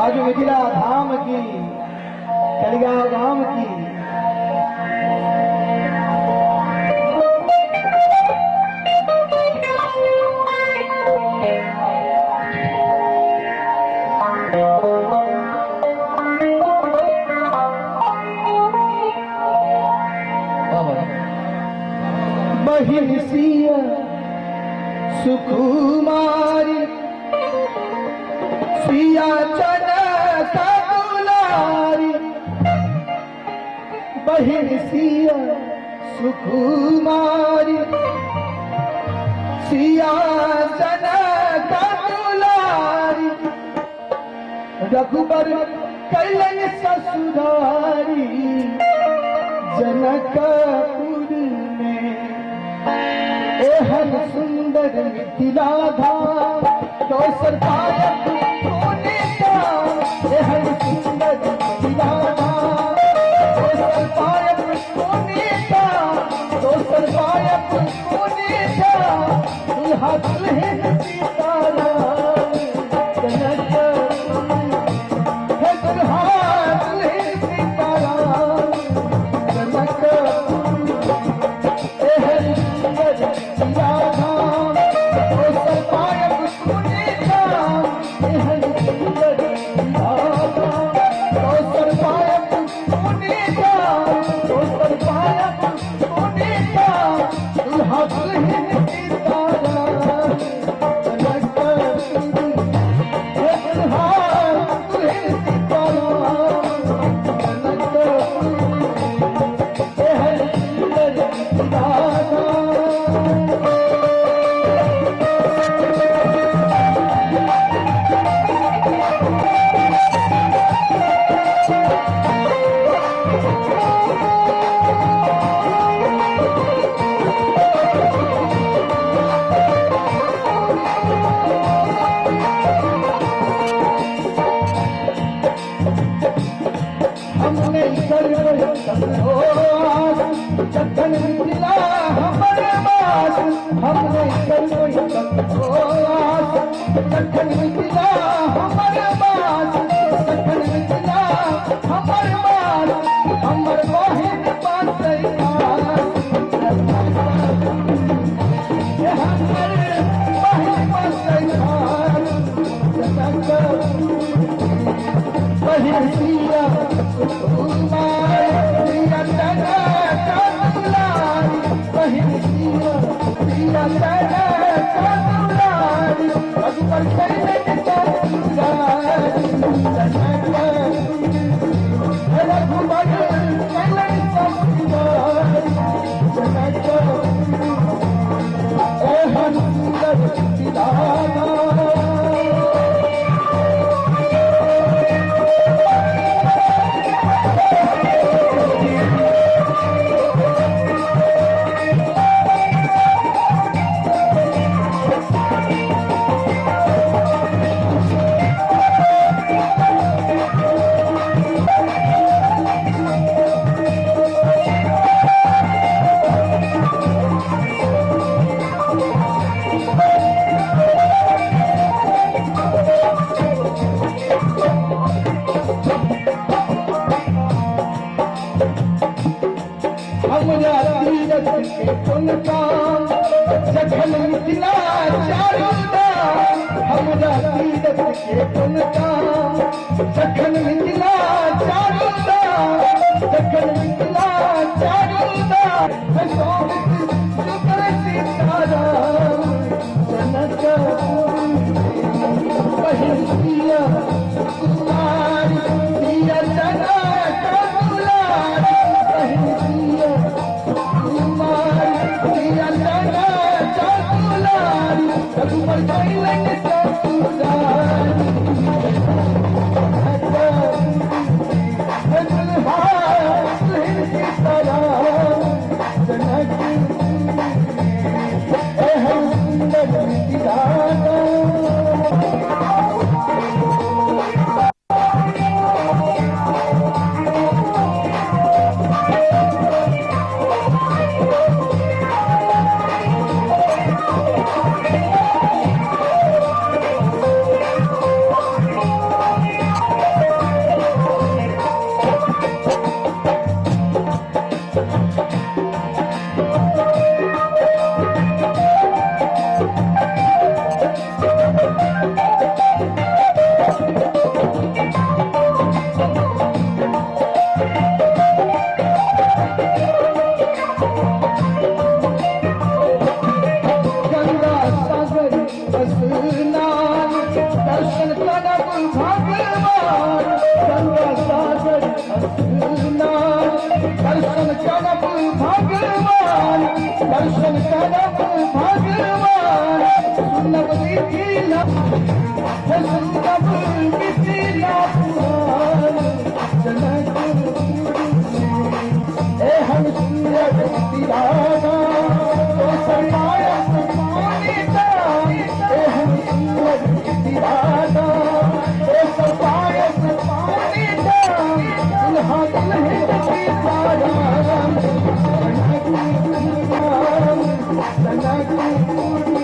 आज मिथिला धाम की कलिगांव गांव की बहिन सिया सुकुमारी सिया चनका दुलारी बहिन सिया सुकुमारी सिया चनका दुलारी रघुबर कैलन ससुरारी जनकपुर में एहन सुंदर मिथिला धाम दोसर पायक होने का एहन सुंदर मिथिला धाम दोसर पायक होने का दोसर पायक होने का दुल्हा दुल्हन सीताराम जनकपुर है दुल्हा दुल्हन सीताराम जनकपुर एहन सुंदर मिथिला धाम दोसर पायक होने का एहन सुंदर मिथिला धाम दोसर पायक होने का दोसर पायक होने का दुल्हा दुल्हन सीताराम जनकपुर है दुल्हा दुल्हन सीताराम जनकपुर एहन सुंदर मिथिला धाम हमने सर्व संतोष जखन मिथिला हमर बास हमने सर्व संतोष जखन मिथिला हमर बास जखन मिथिला हमर बास हमर बहिन बासैया हमर बहिन बासैया बहिन सिया सुकुमारी सिया चनका दुलारी बहिन सिया सिया चनका दुलारी रघुबर कैलन ससुरारी जनकपुर रघुबर कैलन ससुरारी जनकपुर एहन सुंदर मिथिला धाम हमरा तीरथ के पुन काम जखन मिथिला चारू धाम हमरा तीरथ के पुन काम जखन मिथिला चारू धाम जखन मिथिला चारू धाम स्वामित्व शुक्र सीताराम जनकपुर बहिन सिया सुकुमारी सिया चनका दुलारी बहिन सिया सुकुमारी सिया चनका दुलारी रघुबर कैलन ससुरारी दुल्हा दुल्हन सीताराम जनकपुर एहन सुंदर मिथिला स्नान दर्शन करब भगवान गंगा सागर स्नान दर्शन करब भगवान दर्शन करब भगवान सुनब मिथिला सुनब मिथिला पुराण जनकपुर में हम सूरज तिराना तो सरमायत मानिता हम सूरज तिराना तो सरमायत मानिता दुल्हा दुल्हन की सारा जनकपुर